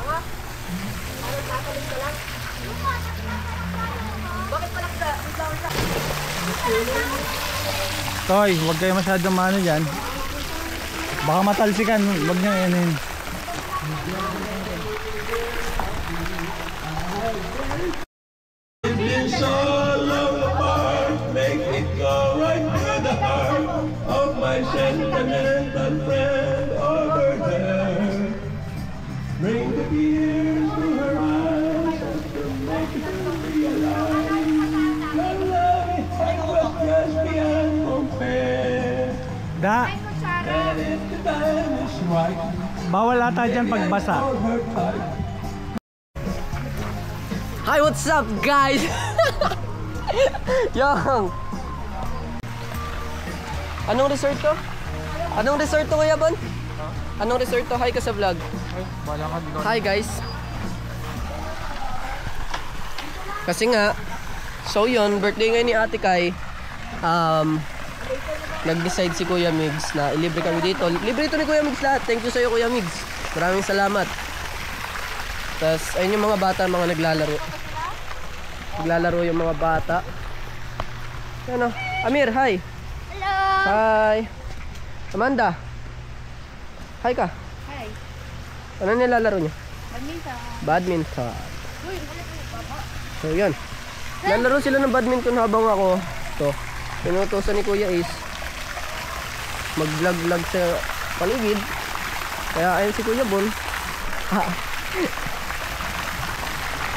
Tanga? Ano, nakalit ka lang? Bakit pala ka? Toy, huwag kayo masyadong maano dyan. Baka matalsikan, huwag nyo yanin. It's all apart, make it go right to the heart of my sentimental friend over there. Bring the tears to her eyes and to make her realize your love was just beyond compare. Da, And if the time is right, bawal ata dyan pagbasa. her type. Hi, what's up guys? Yang. Anong resort to? Anong resort to Kuya Bon? Anong resort to? Hi ka sa vlog. Hi guys. Kasi nga, so yun, birthday ngayon ni Ate Kai. Nag-decide si Kuya Migs na ilibre kami dito. Libre ito ni Kuya Migs lahat. Thank you sa'yo Kuya Migs. Maraming salamat. Tapos ayun yung mga bata, mga naglalaro. Naglalaro yung mga bata. Ano? Amir, hi. Hello. Hi. Amanda. Hi ka. Hi. Ano nilalaro niyo? Badminton. Badminton. So yun. Lalaro sila ng badminton habang ako to. Pinutusan ni Kuya Ace mag-vlog sa paligid. Kaya ayun si Kuya Bon.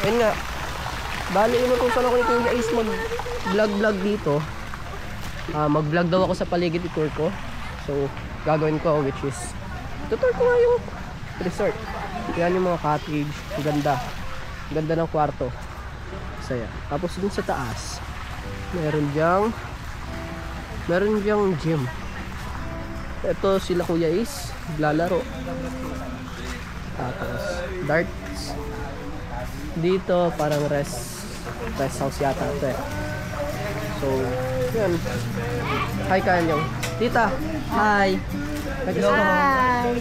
Ayun nga. Bali, inutusan ako ni Kuya Ace mag-vlog dito. Mag-vlog daw ako sa paligid, i-tour ko. So, gagawin ko which is tutor ko nga yung resort. Yan yung mga cottage. Ang ganda. Ang ganda ng kwarto. Saya. Tapos dun sa taas, meron diyang gym. Ito sila Kuya Ace, naglalaro. Tapos, darts. Dito, parang rest house yata ito eh. So, yun. Hi Kanyong. Tita, hi. Hi.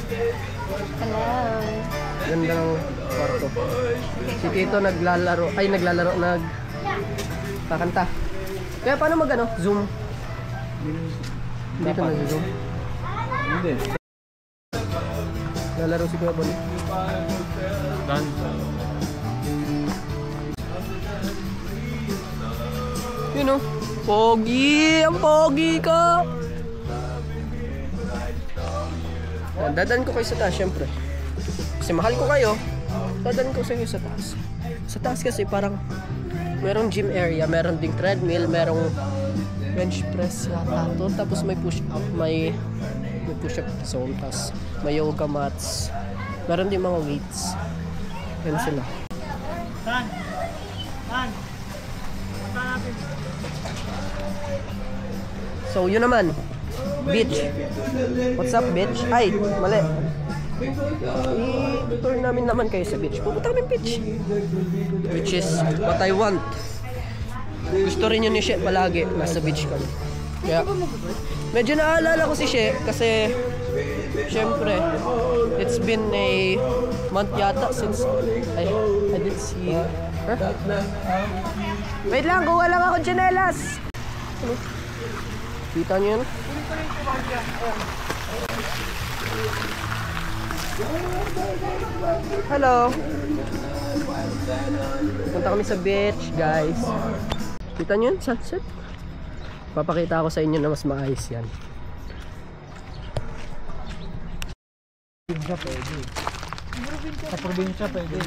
Hello. Ganda ng kwarto. Si Tito kakanta. Kaya paano mag-ano? Zoom? Dito nag-zoom? Hindi. Lalaro si Kuya Bon. Yun o. Pogi! Ang pogi ka! Dadan ko kayo sa taas, syempre. Kasi mahal ko kayo. Dadan ko sa inyo sa taas. Sa taas kasi parang merong gym area, meron ding treadmill, merong bench press yata to. Tapos may push-up, may push-up zone. Tapos may yoga mats. Meron din mga weights. Yan sila. So yun naman, beach. What's up beach? Ay, mali. I-tour namin naman kayo sa beach. Pupunta kami beach. Which is what I want. Gusto rin yun ni She palagi. Nasa beach kami. Kaya medyo naaalala ko si She kasi syempre it's been a month yata since I didn't see her. Wait lang, kuha lang ako tsinelas. Kita nyo yun? Hello. Punta kami sa beach, guys. Kita nyo yun? Sunset. Papakita ako sa inyo na mas maayos yan. Sa probinsya pwede.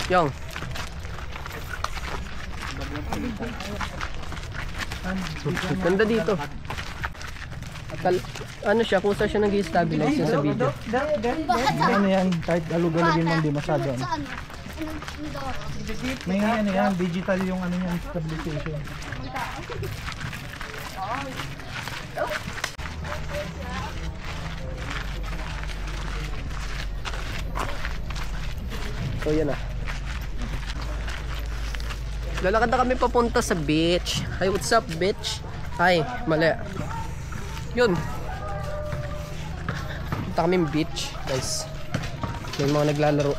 Yung. Ganda dito. Ano siya, kung saan siya nag-i-stabilize sa video. Ano yan, kahit alug-alugin mo hindi masyado. May ano yan, digital yung ano yan, stabilization. So yan na. Lalakad na kami papunta sa beach. Hi, what's up beach? Hi, mali. Yun. Punta kami beach, guys. May mga naglalaro.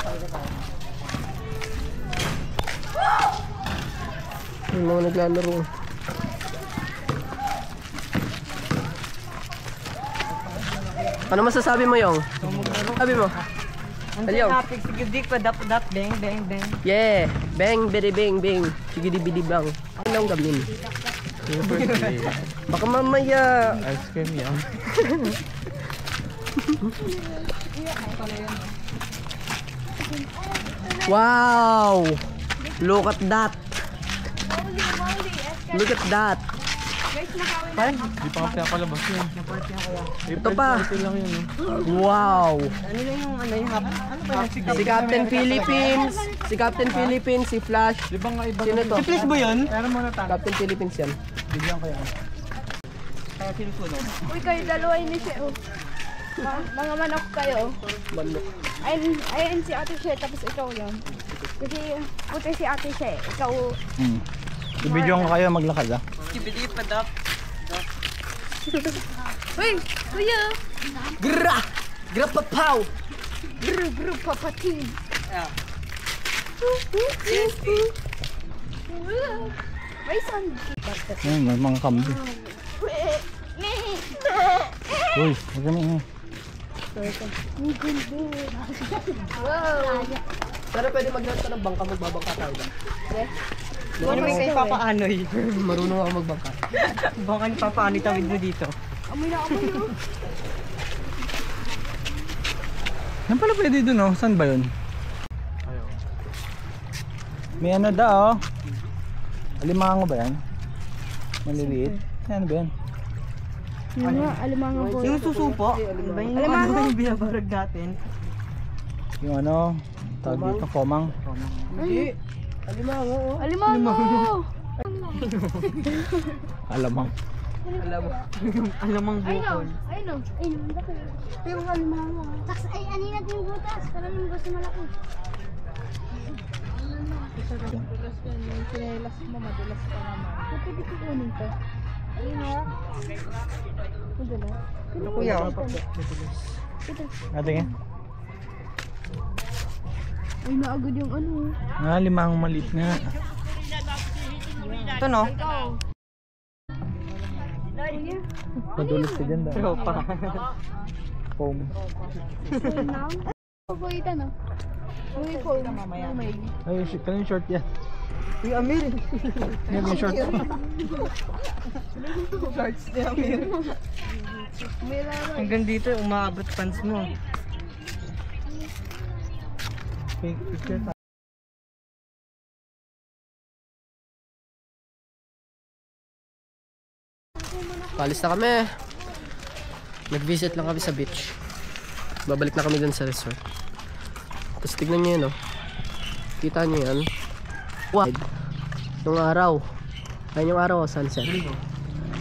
May mga naglalaro. Ano masasabi mo, Yong? Sabi mo? Alyong. Sige, dik pa, dap, bang, bang, bang. Yeah! Bang, bidi, bang, bang. Sige, bidi, bang. Anong gamin? Baka mamaya. Ice cream yan. Wow! Look at that! Look at that! Hindi pa nga palabas yun. Ito pa! lang yun, no? Wow! Ano lang yung ano yung hap? Ano ba yung Si Captain Philippines! Si Captain Philippines, si Flash. Di ba nga iba? Sino to? Si Flash ba yun? Meron muna tayo. Captain Philippines yan. Bigyan kaya. Kaya sinusunod. Uy, kayo dalawa yun siya, oh. Mga manok kayo. Bandok. Ayun si Ate She, tapos ikaw yun. Kasi puti si Ate She, ikaw. Ibigyan ko kayo maglakad, ah. Sige, pa, dap. Uy, kuya! Gra! Gra papaw! Gru, papatin. May son. Ayun, may mga kambi. Uy, huwag kami nga. Wow! Pero pwede mag-rent ka ng bangka, magbabangka tayo ba? Ano may kayo papaanoy? Marunong ako magbangka. Baka ni papaanoy tawid mo dito. Amoy na amoy, oh. Yan pala pwede dun, oh. Saan ba yun? May ano daw, oh. Alimango ba yan? Maliliit? Ano ba yan? Yun nga, alimango po. Yung susupo? Ano ba yung Alimango? ano yung binabarag natin? Yung ano, tawag dito, komang. Hindi. Alimango, oh. Alimango! Alamang. Alam mo. Alamang bukol. Ayun o. Ayun o. Laki. Yung alimango. Tapos ay anina din yung butas. Parang yung gusto malaki. Sinelas mo, madulas pa naman. Pwede ko kunin to. Ayun nga. Madulas. Ito kuya. Ate nga. Ay, naagad yung ano. Ah, limang maliit nga. Ito no? Kuya. Padulas ka dyan daw. Tropa. Foam. Ayun na. Papawitan o. Uy ko. Umay. Ay, kanyung short yan. Uy, Amir. Yan yung short. Shorts ni Amir. May laro. Hanggang dito, umaabot pants mo. Picture tayo. Palis na kami. Nag-visit lang kami sa beach. Babalik na kami dun sa resort. Tapos tignan nyo yun, oh. Kita nyo yan. Wide. Yung araw. Ayun yung araw, sunset.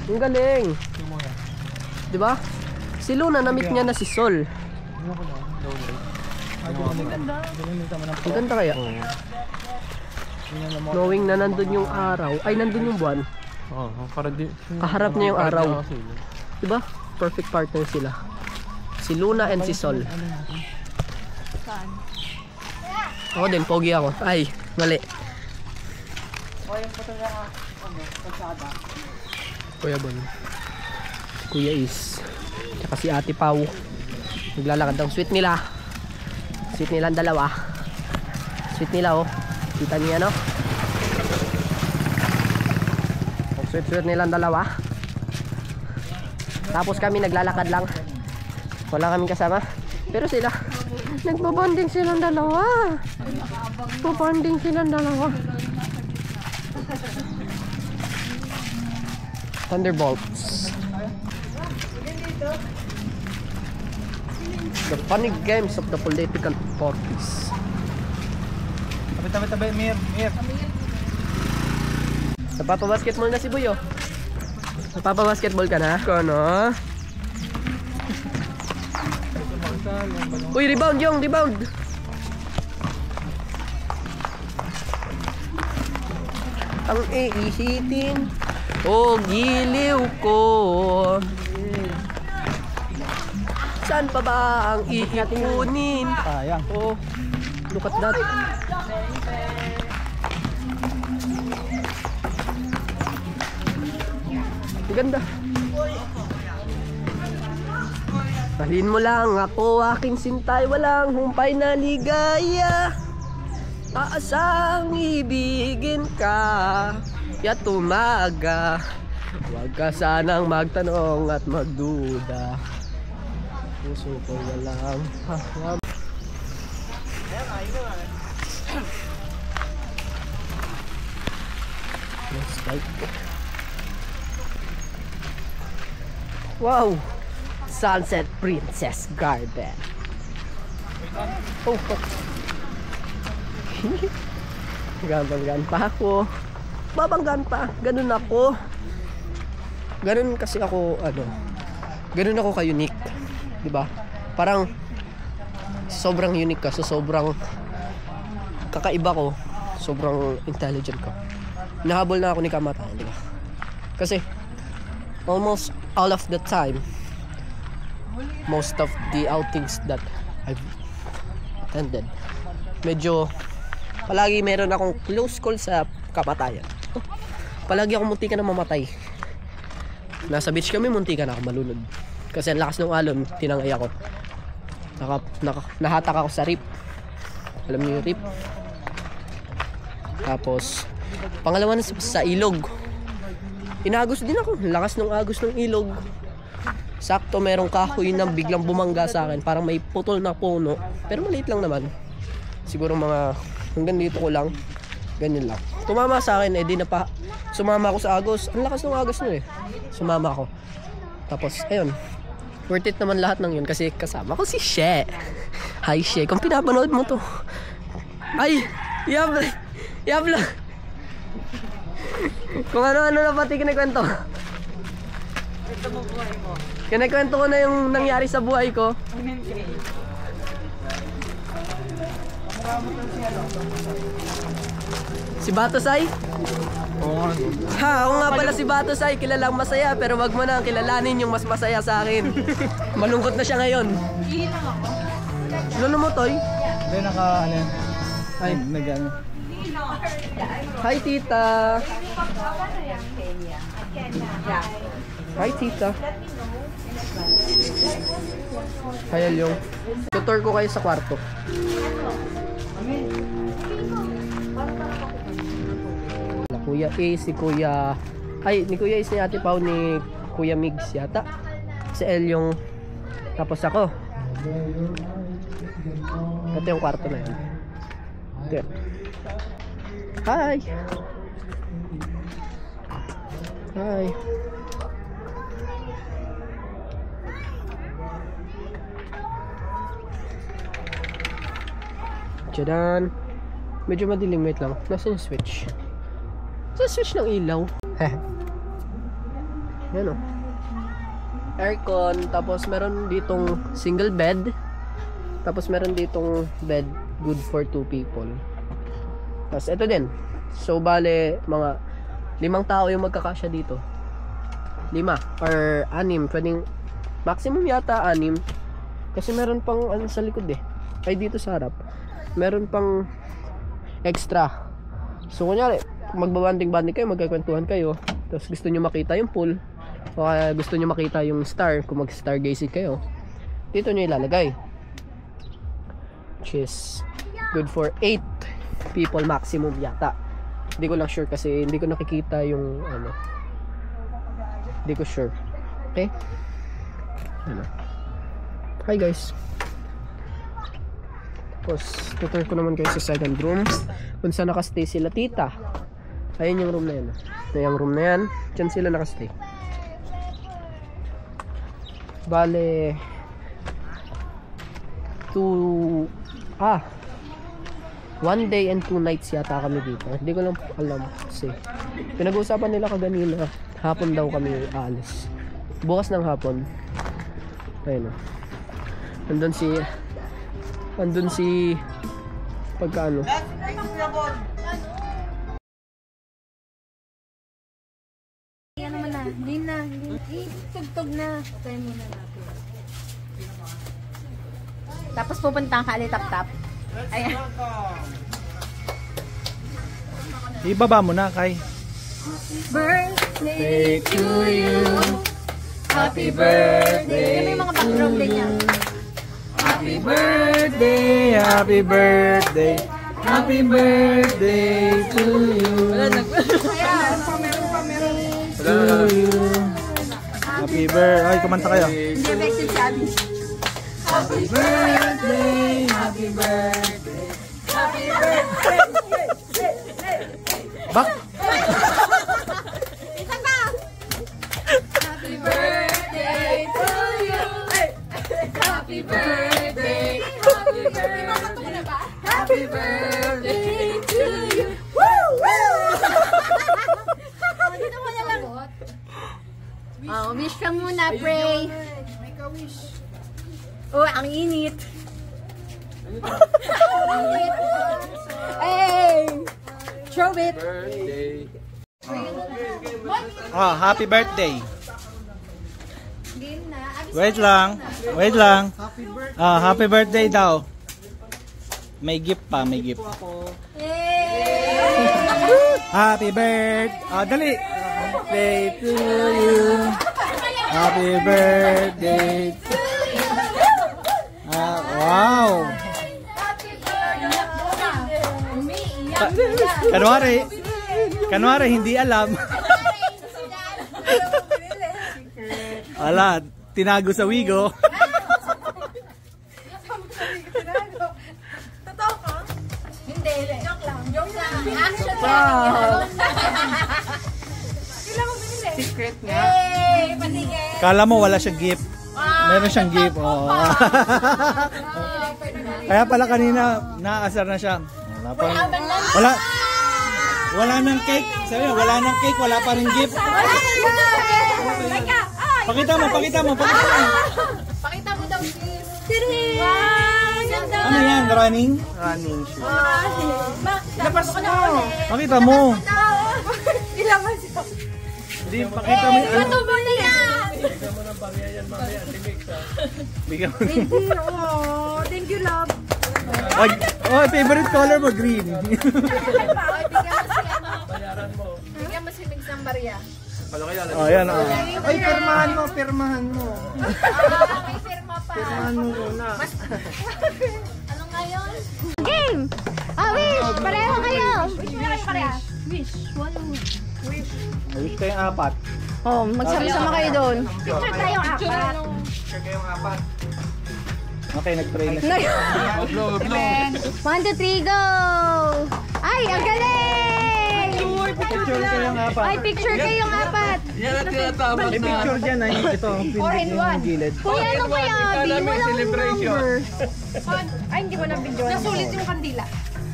Yung galing. Diba? Si Luna, na-meet niya na si Sol. Ang ganda kaya. Knowing na nandun yung araw. Ay, nandun yung buwan. Oo, para di... Kaharap niya yung araw. Diba? Perfect partner sila. Si Luna and si Sol. Ako din, pogi ako. Ay, mali. Kuya Bon. Kuya Is. Tsaka si Ate Pau. Naglalakad ang sweet nila. Sweet nila ang dalawa. Sweet nila, oh. Kita niya, no? Sweet nila ang dalawa. Tapos kami naglalakad lang. Wala kaming kasama. Pero sila, nagbabonding silang dalawa. Nagbabonding silang dalawa. Thunderbolts. The funny games of the political parties. Tabi, Mir. Napapabasketball na si Buyo. Napapabasketball ka na? Ano? Uy, rebound yung, rebound. Ang iihitin o giliw ko. Saan pa ba ang iikunin? Sayang. Oh, look at that. Ang ganda. Mahalin mo lang ako, aking sintay, walang humpay na ligaya. Aasang ibigin ka, ya't umaga. Huwag ka sanang magtanong at magduda. Puso ko walang haham. Let's bike. Wow! Sunset Princess Garden. Oh, fuck. Gabanggan pa ako. Babanggan pa. Ganun ako. Ganun kasi ako, ganun ako ka-unique. Diba? Parang sobrang unique ka. So sobrang kakaiba ko. Sobrang intelligent ko. Nahabol na ako ni kamatayan, diba? Kasi almost all of the time, most of the outings that I've attended, medyo palagi meron akong close call sa kamatayan. Palagi akong munti ka na mamatay. Nasa beach kami, munti ka na ako malunod. Kasi ang lakas ng alon, tinangay ako. Nahatak ako sa rip. Alam niyo yung rip? Tapos, pangalawa na sa ilog. Inagos din ako. Lakas ng agos ng ilog. Sakto merong kahoy na biglang bumangga sa akin. Parang may putol na puno. Pero maliit lang naman. Siguro mga hanggang dito ko lang. Ganyan lang. Tumama sa akin, di na pa. Sumama ako sa agos. Ang lakas ng agos nun eh. Sumama ako. Tapos, ayun. Worth it naman lahat ng yun. Kasi kasama ko si She. Hi She. Kung pinapanood mo to. Ay! Yabla! Kung ano-ano na pati kinikwento. Kinikwento ko na yung nangyari sa buhay ko. Si Batosay? Oo nga. Ha, ako nga pala si Batosay. Kilalang masaya, pero wag mo na kilalanin yung mas masaya sa akin. Malungkot na siya ngayon. Ano mo, Toy? Hindi, Ay. nag-ano. Hi, tita. Hi, tita. Hi, Alyong. Tutor ko kayo sa kwarto. Kuya A, si Kuya... Ay, ni Kuya A, ni Ate Pao, ni Kuya Migs yata. Si Elyong. Tapos ako. Ito yung kwarto na yun. Ito. Hi! Hi! Tchadan! Medyo madilim, wait lang. Nasaan yung switch? Sa switch ng ilaw. Yan o. Aircon. Tapos meron ditong single bed. Tapos meron ditong bed good for 2 people. Tapos ito din. So bale mga 5 tao yung magkakasya dito. 5 or 6. Pwedeng maximum yata 6. Kasi meron pang ano sa likod eh. Ay dito sa harap. Meron pang extra. So kunyari magbabanding-banding kayo, magkakwentuhan kayo. Tapos gusto nyo makita yung pool. O kaya gusto nyo makita yung star. Kung mag-stargazing kayo, dito nyo ilalagay. Which is good for 8 people maximum yata. Hindi ko lang sure kasi hindi ko nakikita yung ano. Hindi ko sure. Okay? Ano? Hi guys. Tapos tutur ko naman kayo sa second room kung saan nakastay sila tita. Ayun yung room na yan. Ito yung room na yan. Diyan sila nakastay. Bale 1 day and 2 nights yata kami dito. Hindi ko lang alam kasi pinag-uusapan nila kaganina. Hapon daw kami aalis. Bukas ng hapon. Ayun o. Andun si pagkaano. Ano mo na, hindi na, tugtog na. Tayo muna natin. Tapos pupunta ka ulit tap-tap. Ayan. Ibaba mo na, Kai. Birthday to you. Happy birthday. Yan may mga background din yan. Happy birthday, happy birthday, happy birthday to you. To you. Happy birthday. Ay, kumanta kayo. Hindi effective sabi. Happy birthday, happy birthday. Happy birthday. Bak! Isa pa. Happy birthday to you. Happy birthday. Happy birthday. Happy birthday to you. Woo! Woo! Dito mo na lang. Oh, wish ka muna, pray. Make a wish. Oh, ang init. Ang init. Hey! Throw it. Ah, happy birthday. Game na. Wait lang. Wait lang. Ah, happy birthday daw. May gift pa, may gift. Yay! Happy birthday. Ah, dali. Birthday to you. Happy birthday. Ah, wow. Kanwari, hindi alam. Ala, tinago sa Wigo. Totoo ka? Hindi. Joke lang. Joke lang. Actually, secret nga. Yay! Patigil! Kala mo wala siyang gift. Meron siyang gift. Oh. Kaya pala kanina naasar na siya. Wala nang cake. Sabi niya, wala nang cake, wala pa rin gift. Pakita mo. Pakita mo daw, please. Wow! Ganda! Ano yan? Running? Running shoe. Labas mo! Pakita mo. Ilabas ito. Hindi, pakita mo. Ano? Ito mo na yan! Bigyan mo. Thank you, love. Oh, favorite color mo, green. Bigyan mo si Migs ng barya. Oh, yan. Oh. Ay, pirmahan mo. May firma pa. Pirmahan mo muna. Ano ngayon? Game! Wish! Pareho kayo! Wish mo kayo pareha. Wish. Wish kayong apat. Oh, magsama-sama kayo doon. Picture tayong apat. Okay, nag-pray na siya. 1, 2, 3, go! Ay, ang galing! Picture kayong apat. Ay, picture kayong apat. Yan ang tinatawag May picture dyan ay ito. Yung gilid. Kuya, ano kaya? Abi, walang celebration. number. Ay, hindi mo na video. Nasulit yung kandila.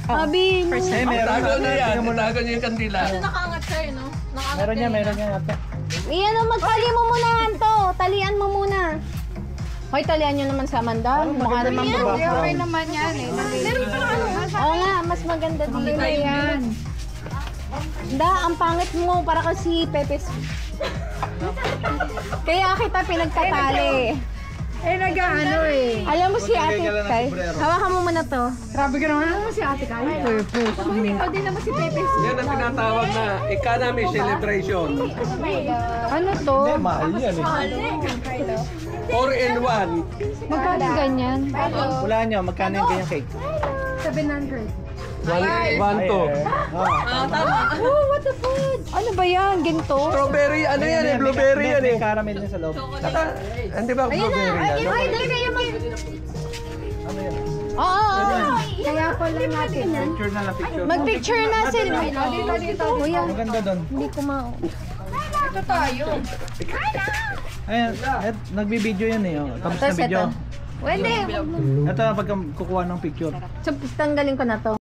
Abi, Eh, meron. Tago na yan. Tago niyo yung kandila. Nakaangat sa'yo, no? Meron niya ata. Iyan, magtali mo muna, Anto. Talian mo muna. Hoy, talian nyo naman sa Amanda. Mukha naman po. Okay naman yan eh. Meron pa ano? Oo nga, mas maganda dito. Yan. Ang pangit mo para kasi Pepes. Kaya kita pinagtatali. Eh, nag-ano eh. Alam mo si Ate Kai? Hawakan mo muna to. Grabe ka naman. Alam mo si Ate Kaya? O, di naman si Pepe. Yan ang tinatawag na economy celebration. Ano to? Mahal yan eh. 4 in 1. Magkano ganyan? Wala nyo, magkano yung kanyang cake? 700. 1 to. Oh, what the fudge? Ano ba yan? Ginto? Strawberry, ano yan eh? Blueberry yan eh. May caramel din sa loob. Hindi ba blueberry yan? Ay, dali kayo mag... Ano yan? Oo. Kaya pala natin yan. Picture na lang, picture. Mag-picture na sila. Dito. Kuya, Maganda doon. hindi ko ma... Ito tayo. Ayan, nagbibideo yan eh. Oh. Tapos na Tapos video. ito. Pwede. Ito, pag kukuha ng picture. So, tanggalin ko na to.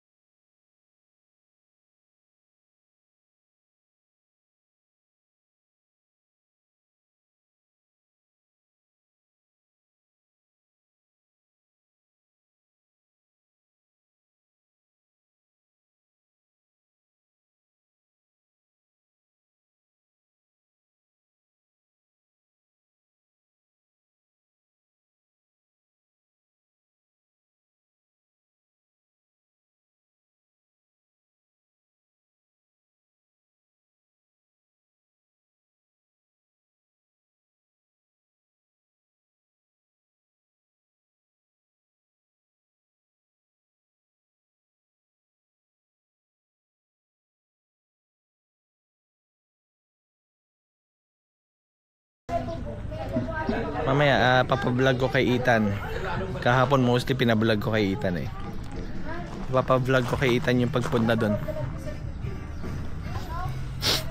Mamaya, papablog ko kay Ethan. Kahapon mostly pinablog ko kay Ethan eh. Papablog ko kay Ethan yung pagpunta doon.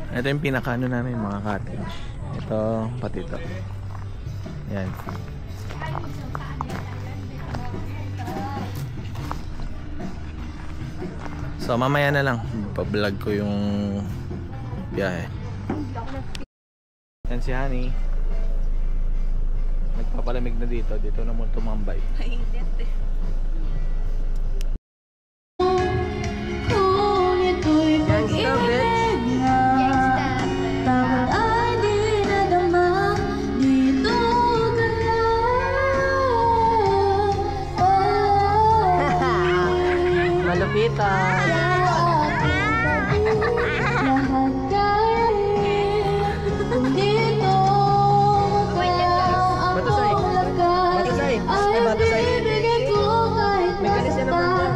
Ito yung pinakaano namin mga cottage. Ito, pati ito. Yan. So mamaya na lang, pablog ko yung biyahe. Yan si Honey. Nagpapalamig na dito. Dito na muna tumambay. Gangsta, bitch. Malupitan. Batasay. Batasay. Ay, batasay. May galis yan naman.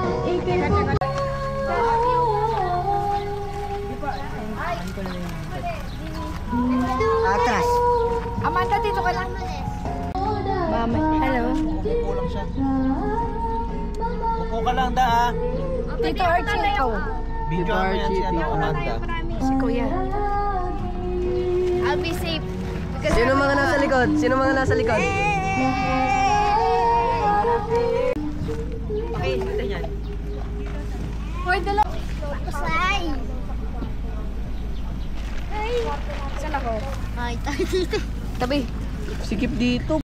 Atras. Amanda, dito ka lang. Mama, hello. Upo lang siya. Upo ka lang da ah. Tito Archie, ikaw. Video mo yan si ano, Amanda. Si Kuya. I'll be safe. Because Sino mga nasa likod? Sino mga nasa likod? Hoy, dala. Say. Saan ako? Ay, tayo. Tabi. Sikip dito.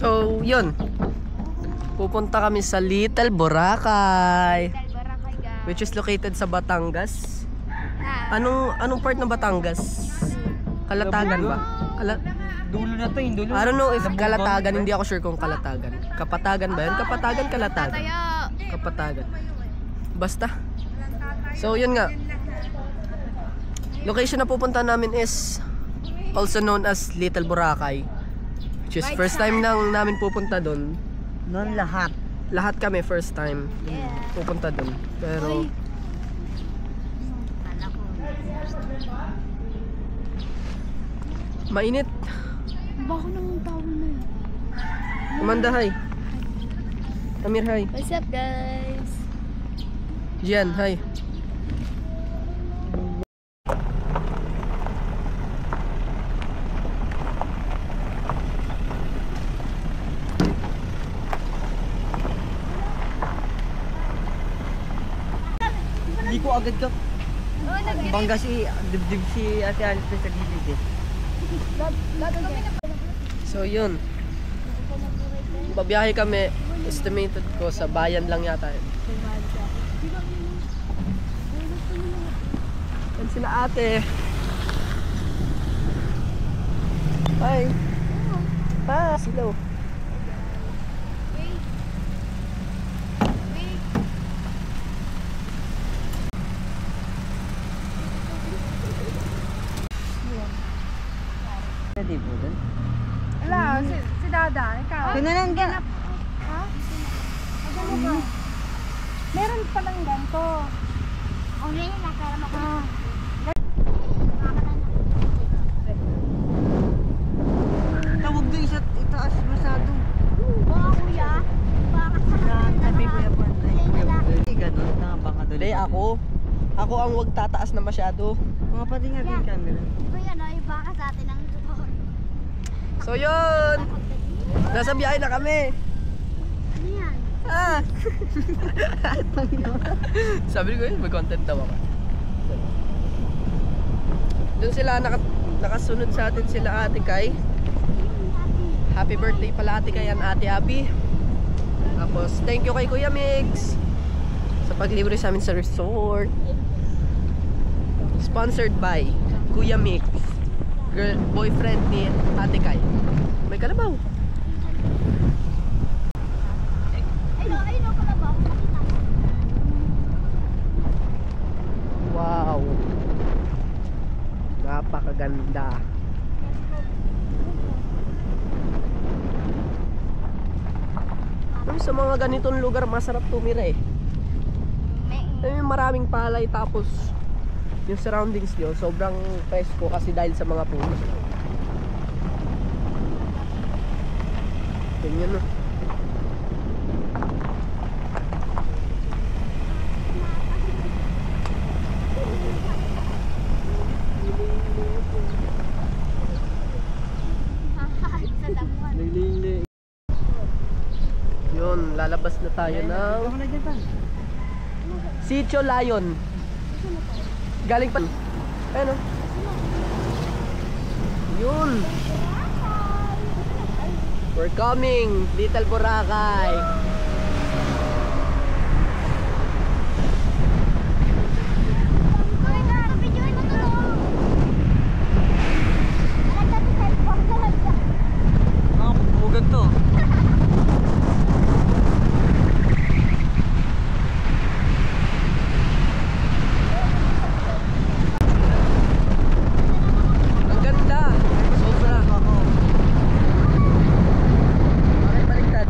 So, yun. Pupunta kami sa Little Boracay, which is located sa Batangas. Anong part ng Batangas? Kalatagan ba? Dulo na to, yung dulo. I don't know if Kalatagan, hindi ako sure kung Kalatagan. Kapatagan ba yun? Kapatagan, Kalatagan. Kapatagan. Basta. So, yun nga. Location na pupunta namin is also known as Little Boracay. Which is first time nang namin pupunta doon. Noon lahat. Lahat kami first time pupunta doon. Pero mainit. Bako nang tawag na yun. Amanda, hi. Amir, hi. What's up, guys? Gian, hi. Hindi ko agad ka. Bangga si, dibdib si Ate Alice sa gilid eh. So yun. Babiyahe kami. Estimated ko sa bayan lang yata yun. Yan sila ate. Hi. Hi. Hello. Pwede po dun. Wala, si Dada, ikaw. Kanalan ka. Ha? Ano ka? Meron palang ganito. Okay, nakarama ko. Tawag doon isa, itaas masyado. Baka kuya. Baka sa Sabi ko yan po. Ay, ganun na baka doon. Hindi, ako. Ako ang wag tataas na masyado. Mga pati nga din camera. Kuya, no, yung baka sa atin ang totoo. So yun. Nasa biyahe na kami. Ano yan? Ah. Sabi ko yun, mag-content daw ako. Doon sila nakasunod sa atin sila Ate Kai. Happy birthday pala Ate Kai and Ate Abby. Tapos thank you kay Kuya Mix sa paglibre sa amin sa resort. Sponsored by Kuya Mix, boyfriend ni Ate Kai. May kalabaw. Ay, no, kalabaw. Wow. Napakaganda. sa mga ganitong lugar masarap tumira eh. May maraming palay tapos yung surroundings nyo sobrang presko kasi dahil sa mga puno. Ganyan no. Yun, lalabas na tayo ng Sitio Lion. Galing pa. Ayun o. Yun. We're coming, Little Boracay. Bugan to. Ang ganda. Sobra. Okay, baliktad.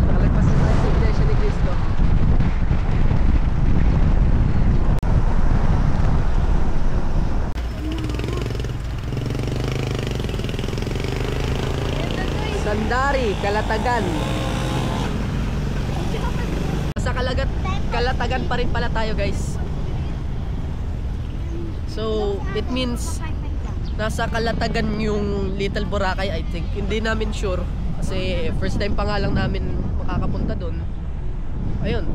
Nakalagpas na tayo sa Iglesia ni Cristo. Sandari, Kalatagan. Sa Kalatagan pa rin pala tayo guys. So, it means nasa Kalatagan yung Little Boracay I think. Hindi namin sure kasi first time pa nga lang namin makakapunta doon. Ayun.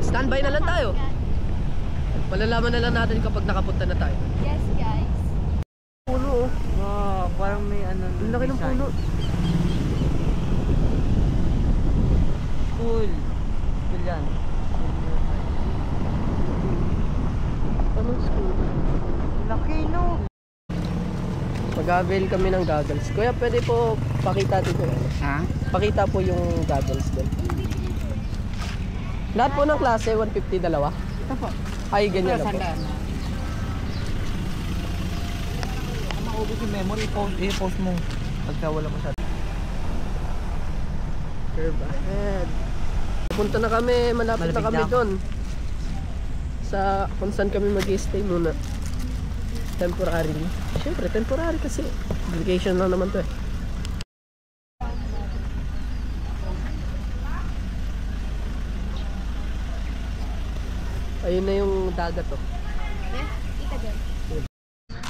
Standby na lang tayo. Malalaman na lang natin kapag nakapunta na tayo. Yes, guys. Puno oh. Wow, parang may ano. Ang laki ng puno. Cool. Cool yan. Anong school? Laki no. Mag-avail kami ng goggles. Kuya, pwede po pakita dito. Ha? Pakita po yung goggles din. Lahat po ng klase, 150 dalawa. Ito po. Ay, ganyan na po. Maubos yung memory, i-post mo. Pagka wala mo sa... Curve ahead. Punta na kami, malapit na Malapit kami na. doon. Sa kung saan kami mag-stay muna. Temporarily. Siyempre, temporary kasi. Vacation lang naman to eh. Ayun na yung dagat oh.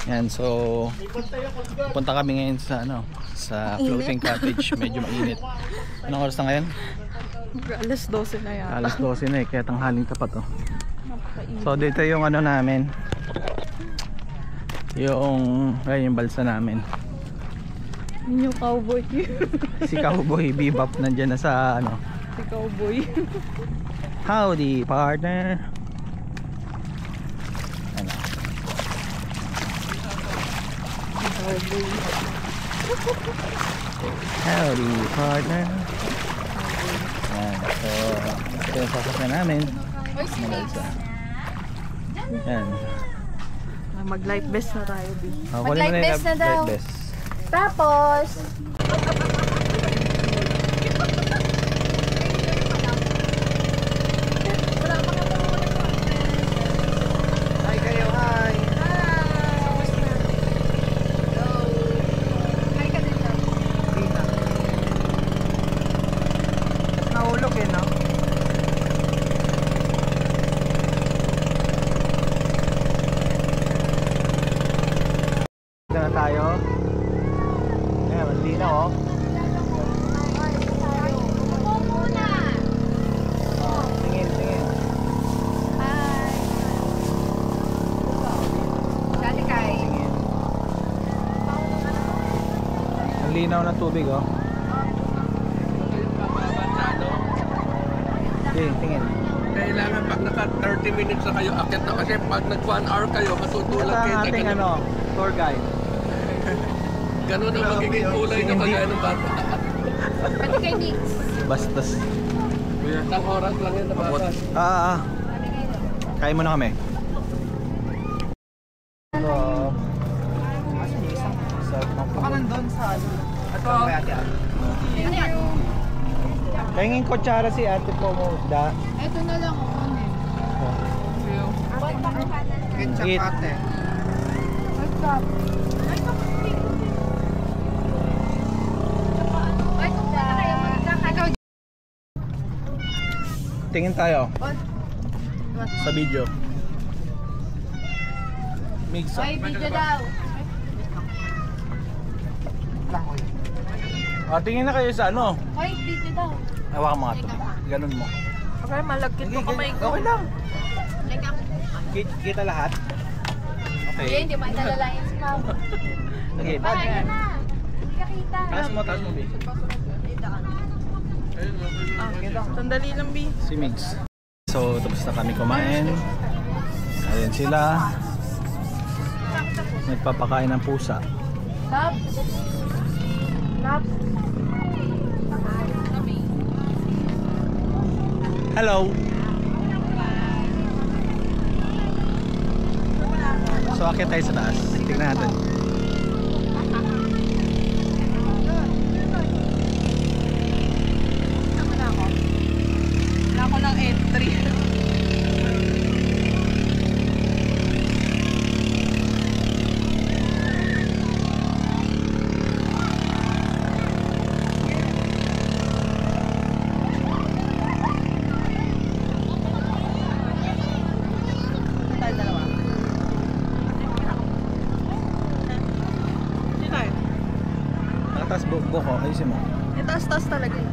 Yan, so punta kami ngayon sa sa floating cottage. Medyo mainit. Anong oras na ngayon? Alas 12 na yan. Alas 12 na eh, kaya tanghaling tapat oh. So dito yung namin. Yung balsa namin. Yun yung cowboy. Si Cowboy Bebop nandiyan na sa Si cowboy. Howdy partner. Howdy partner. Yan, so ito yung sasakyan namin. Balsa. Yan. Mag-life vest na tayo, B. Kunin mo na yung Mag-life vest na daw. life vest. Tapos, Hi kayo, hi! Nahulog eh, no? Dito na tayo. Ayan, malinaw oh. upo muna. Tingin. Hi. linaw na tubig oh. Okay, tingin. Kailangan pag naka 30 minutes na kayo akit na kasi pag nag 1 hour kayo matutulog Ito kayo ang sa ating ganun. ano, tour guide. Ganun ang magiging kulay ng kagaya ng bata. Pati kay Nix. Bastos. Isang oras lang yun na bata. Kain muna kami. Baka nandun sa ano. Ito. Ano yan? Pahingin kutsara si ate po mo. Da. Ito na lang ako. Ketchup Eat. ate. Tingin tayo. Sa video. Mix. Ay, video daw. Tingin na kayo sa ano. Ay, video daw. Hawakan mo nga ito. Ganun mo. Okay, malagkit mo kamay ko. Okay lang. Kita lahat. Hindi, Okay. hindi man nalalayan si Mama. Okay. Bahay na. Hindi ka kita. Taas mo, B. Sandali lang, B. Si Migs. So, tapos na kami kumain. Ayun sila. Nagpapakain ng pusa. Lab. Lab. Hello! So, akit tayo sa taas. Tingnan natin. Wala ko ng entry. Nakatas buko ko. Ayusin mo. Taas-taas talaga eh.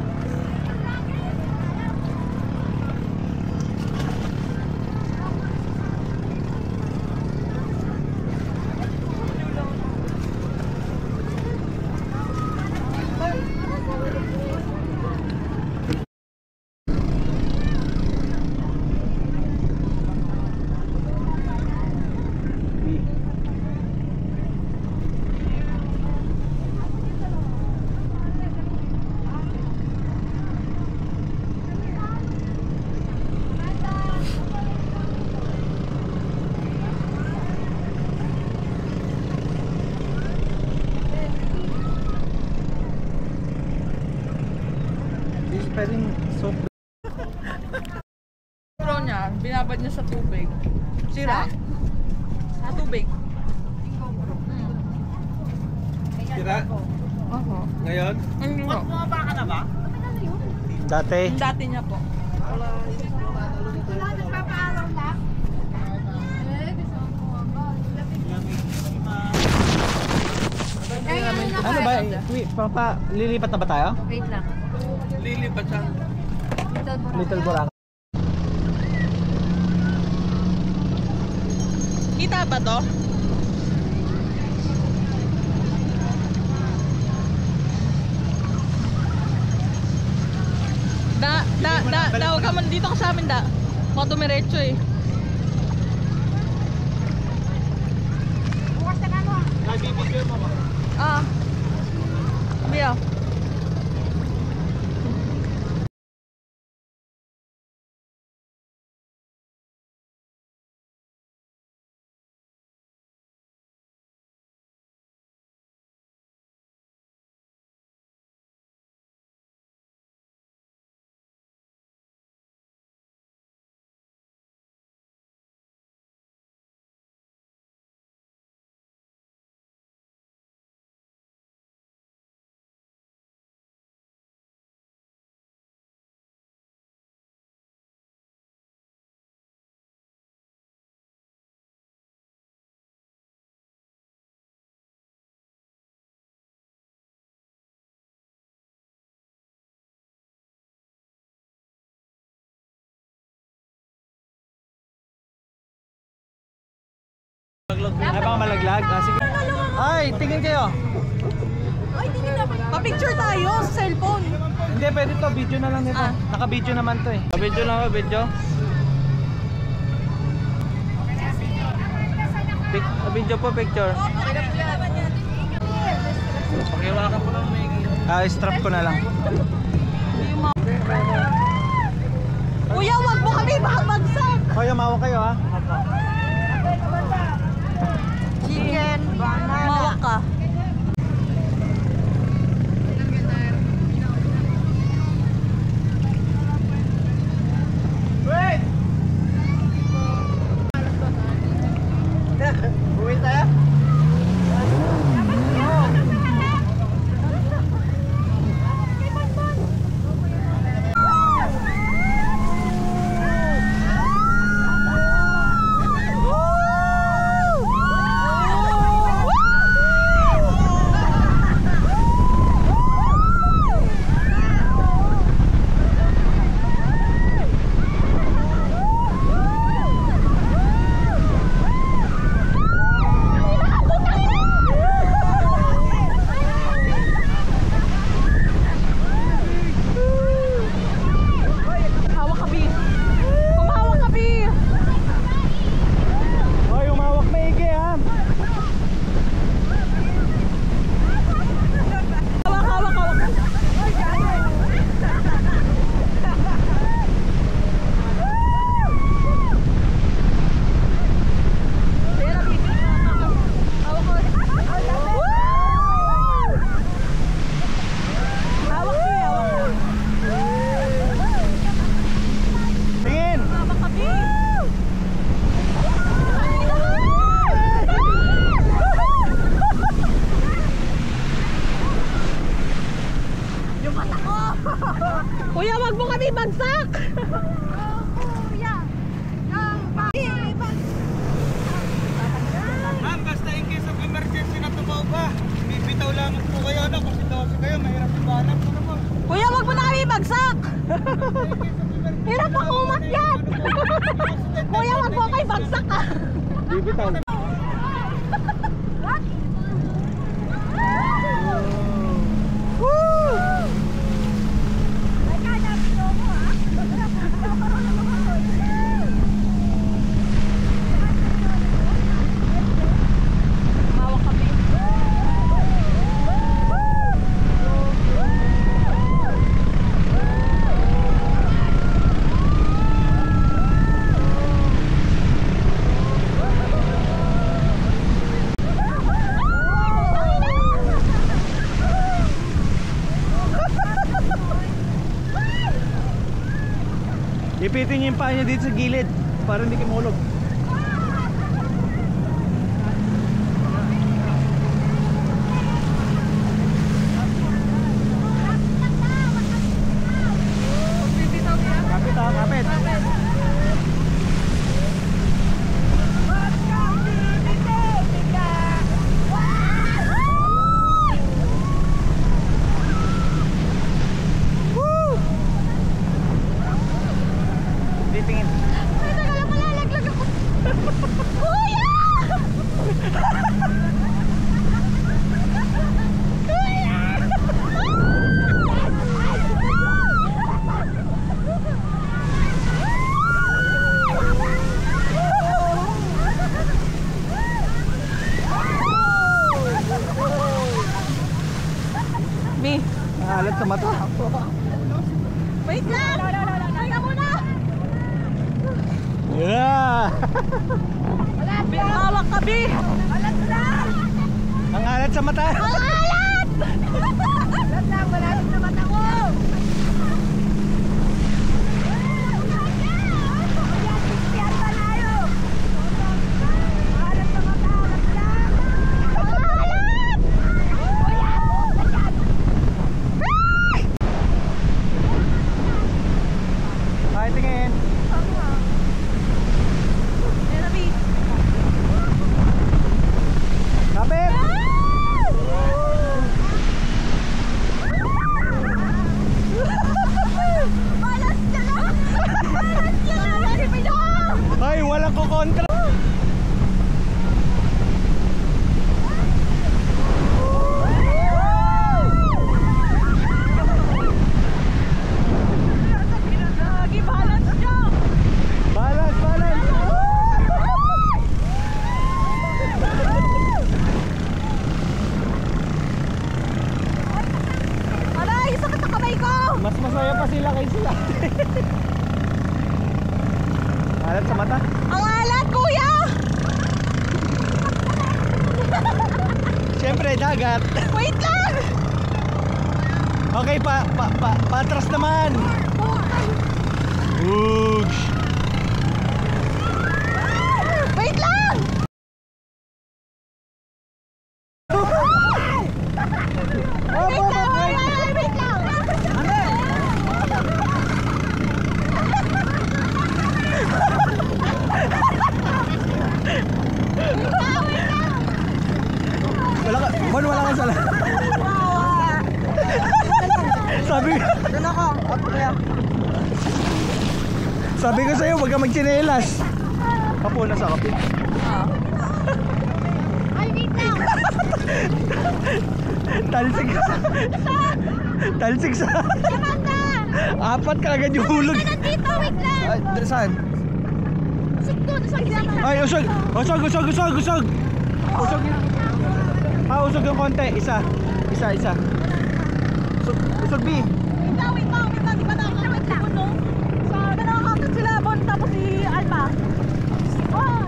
This pwedeng soap. Pro niya, binabad niya sa tubig. Sira. Sa tubig. Tira? Oho. Ngayon? Hindi po. Dati. Yung dati niya po. Wala, nagpapaaral lang. Kaya ano na Ano ba? Wait, lilipat na ba tayo? Wait lang. Lilipat siya. Little Boracay. Kita ba to? Huwag ka man dito ka sa amin, da. Mga dumiretso eh. Bukas na ano? Ah. Biya. Ay, baka malaglag. Sige. Ay, tingin kayo. Ay, tingin na. Pa-picture tayo sa cellphone. Hindi, pwede to. Video na lang nito. Naka-video naman to eh. Video lang ako, video. Video po, picture. Pakiwakan po lang may strap ko na lang. Kuya, wag mo kami bagsak. Kuya, mawak kayo ha. Chicken, banana. Mawak ka. Uwi tayo? Kuya, wag mo kami bagsak! Ma'am, basta in case of emergency na tumaw pa, bibitaw lamang po kayo na kung sitwasyon kayo, mahirap yung banap po naman. Kuya, wag mo na kami bagsak! Hirap ako umakyat! Kuya, wag mo kami bagsak ah! Bibitaw. Ipitin niyo yung paa niya dito sa gilid para hindi kayo mahulog. Kapit ha, kapit. Tingin. Ay, teka lang, malalaglag ako! Kuya! Kuya! Mi, Naalat sa mata. wait lang! Teka muna! Yeah! Bi, hawak ka, Bi! Alat na! Ang alat sa mata. Ang alat! Alat lang, malalim na mata ko! Ay, tingin. Kapit! kasi lakay sila. Alat sa mata. Ang alat, kuya! Siyempre, dagat. Wait lang! Okay, patras naman. Oosh. Wait lang! Wait lang! Wala ka sala. Sabi ko sa'yo, wag ka magtsinelas. Kapo na sa kape. Ay, wait lang. Talsik. Talsik sa. Amanda! Apat ka agad yung hulog. Nandito, wait lang. Ay, saan? Usog doon, usog lang. Ay, usog. Usog. Usog yun. Usog yung konti. Isa. Usog B. Wait lang. Di ba nakakakit ko no? Sa nakakakit sila, Bon, tapos si Alba. Oh,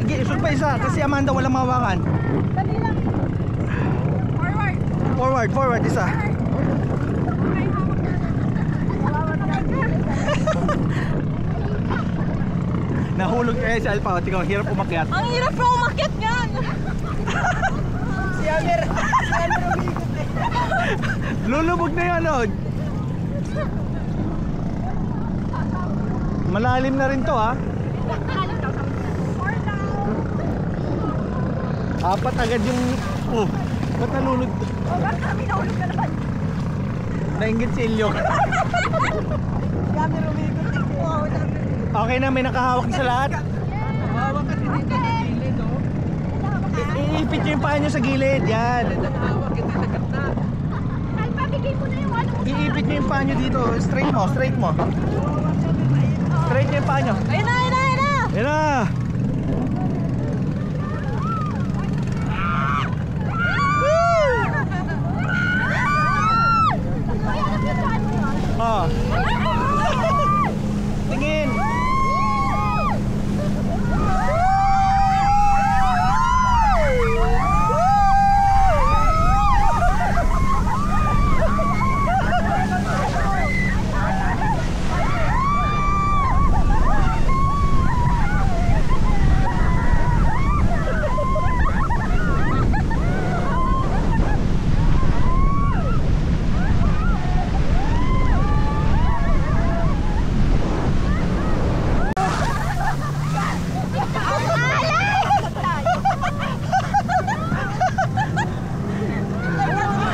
Sige, usog pa isa. Kasi Amanda walang mawakan. dali lang. Forward isa. Nahulog si Alpha. Tingnan, hirap umakyat. Ang hirap na umakyat yan. Lulubog na yun, Lord. Malalim na rin to, ha. Apat agad yung... Oh, ba't nalulog? Bakit kami nahulog na naman? Nainggit si Ilyo. Kami rumikot. Wow, dami. Okay na, may nakahawak sa lahat. Iipit nyo yung paa nyo sa gilid. Yan. Alpa, bigay mo na yung ano mo. Iipit nyo yung paa nyo dito. Straight mo. Straight nyo yung paa nyo. Ayun na! Yan na. Oh. Tingin.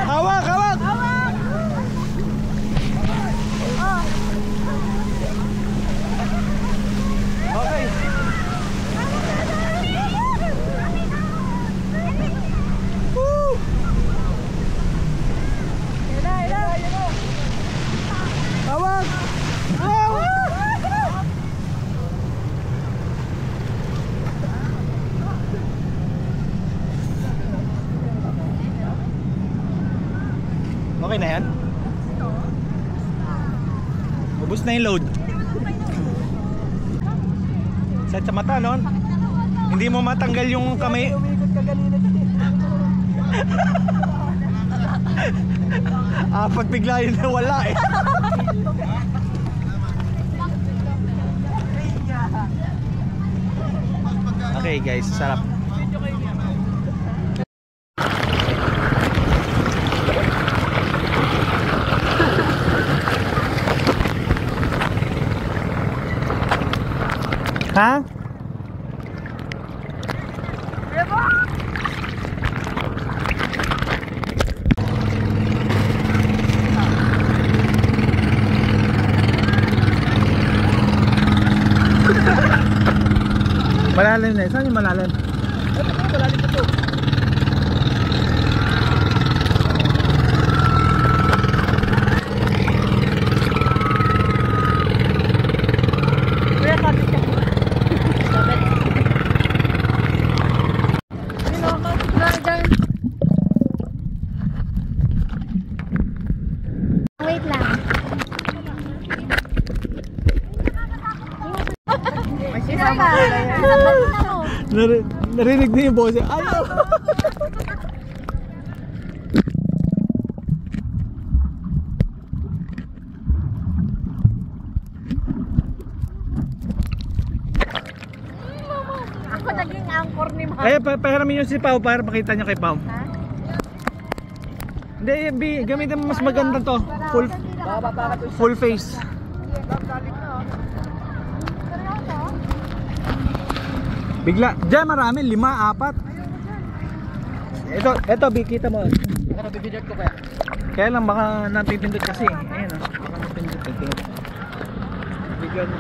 Hawak. Okay. Woo! Hawak. Okay na yan? Ubus na yung load. Set sa mata, no? Hindi mo matanggal yung kamay. Apat bigla yun na wala eh. Okay guys, sarap. Ha? Malalim na. Saan yung malalim? Malalim ito. Wait lang. Narinig niyo yung boses. Ayaw! Ako naging anchor ni Mama. Ay, pahiramin yung si Pao para makita niyo kay Pao. Hindi, B, gamitin mo mas maganda to. Full face. Bigla. Diyan marami, 5, 4. Ito B, kita mo. Nakapipidot ko kaya. Kaya lang baka napipindot kasi. Ayun oh. Baka napindot. Bigyan mo.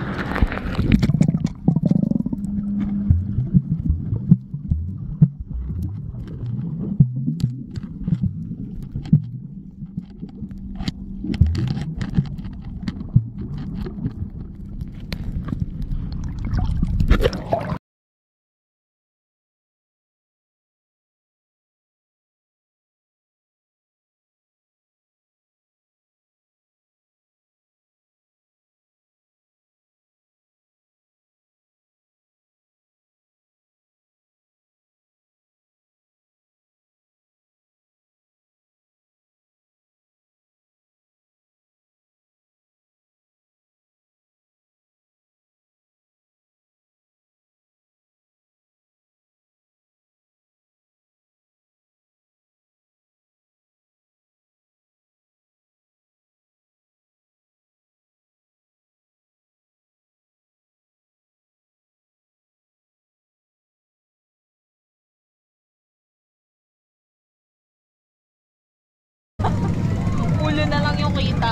Ulo na lang yung kita.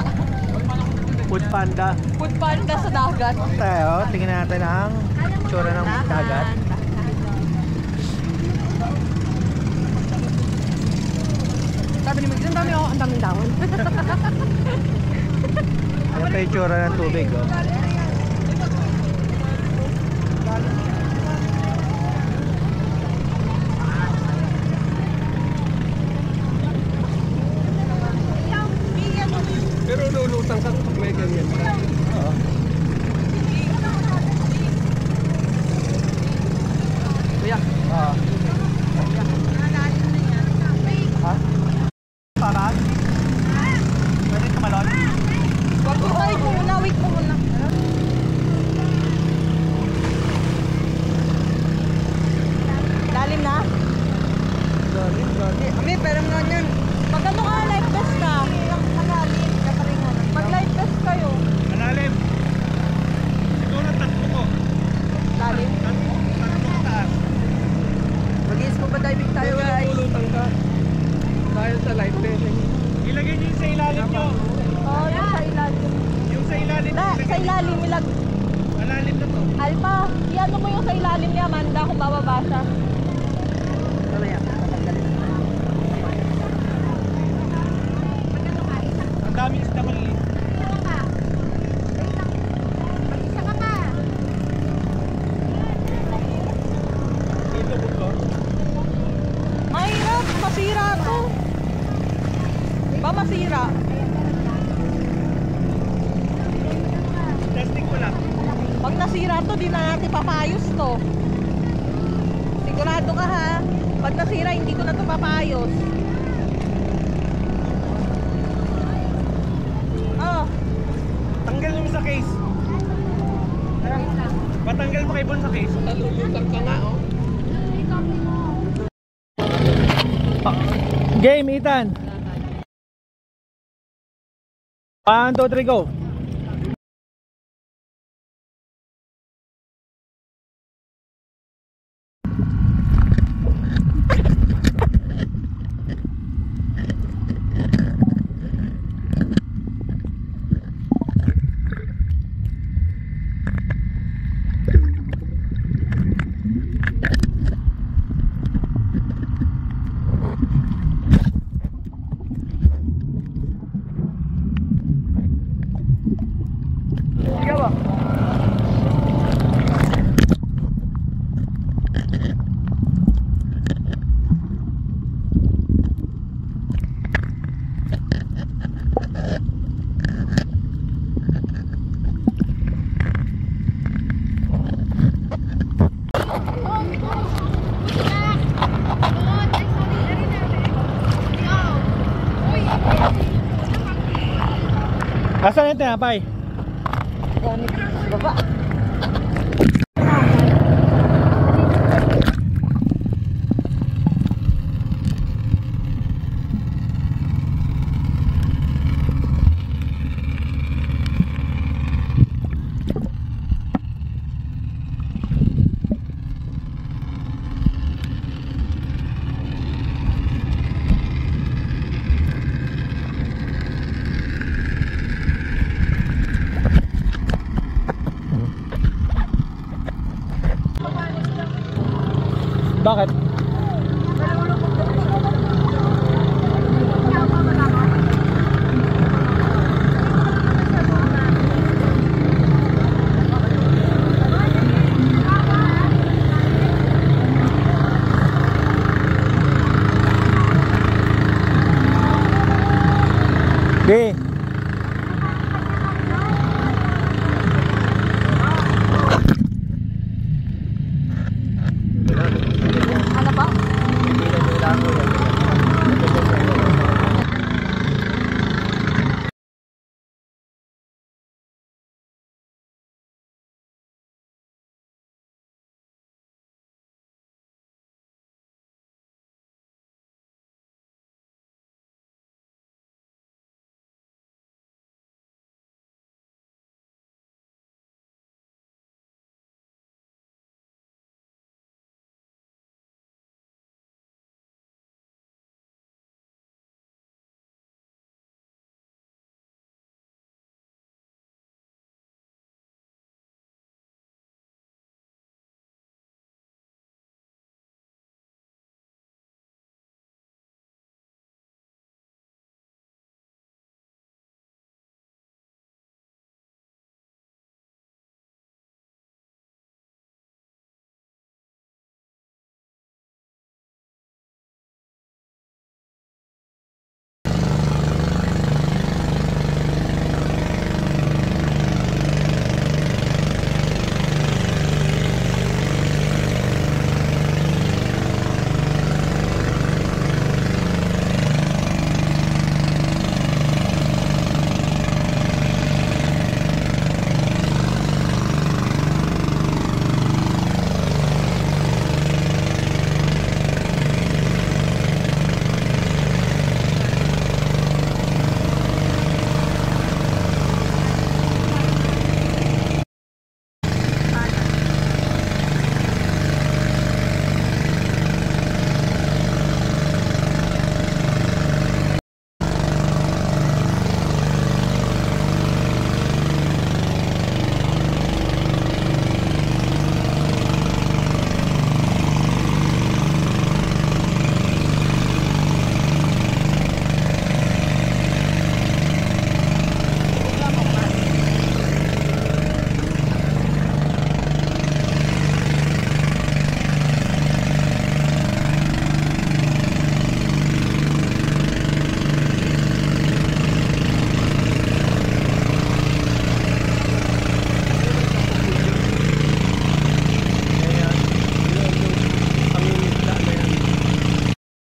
Food panda. Food panda sa dagat. Tayo, tingnan natin ang tsura ng dagat. Sabi ni Magdang, ang daming dahon. Ayan pa yung tsura ng tubig. Oh. Pero lulutang ka pag may ganyan. Oo. Kuya. Oo. Ha? Para? Pwede tumalon? Wait mo muna, wait mo muna. Lalim na? Galing. Ami, pero nga yan. Pag ano ka, life vest ka. Mag life vest kayo. Malalim. Siguro tatlo ko. Lalim? Tatlo taas. Mag-i-scuba diving tayo guys. Lulutang ka. Dahil sa life saving. Ilagay niyo yung sa ilalim nyo. Oo, yung sa ilalim. Yung sa ilalim. Sa ilalim, Malalim na to. Alpa, iano mo yung sa ilalim ni Amanda kung bababa siya. Mamaya. Ang daming isda maliliit. Dito buklo. Mahirap, masira to. Ba masira? Testing ko lang. Pag nasira to, di na natin papayos to. Sigurado ka ha? Pag nasira, hindi ko na to papayos. Oh, Tanggal mo sa case. Patanggal mo kay Bon sa case. Lulutang ka nga oh. Game, Ethan. 1, 2, 3, go. Asan yung tinapay? Baba. Bakit? Okay.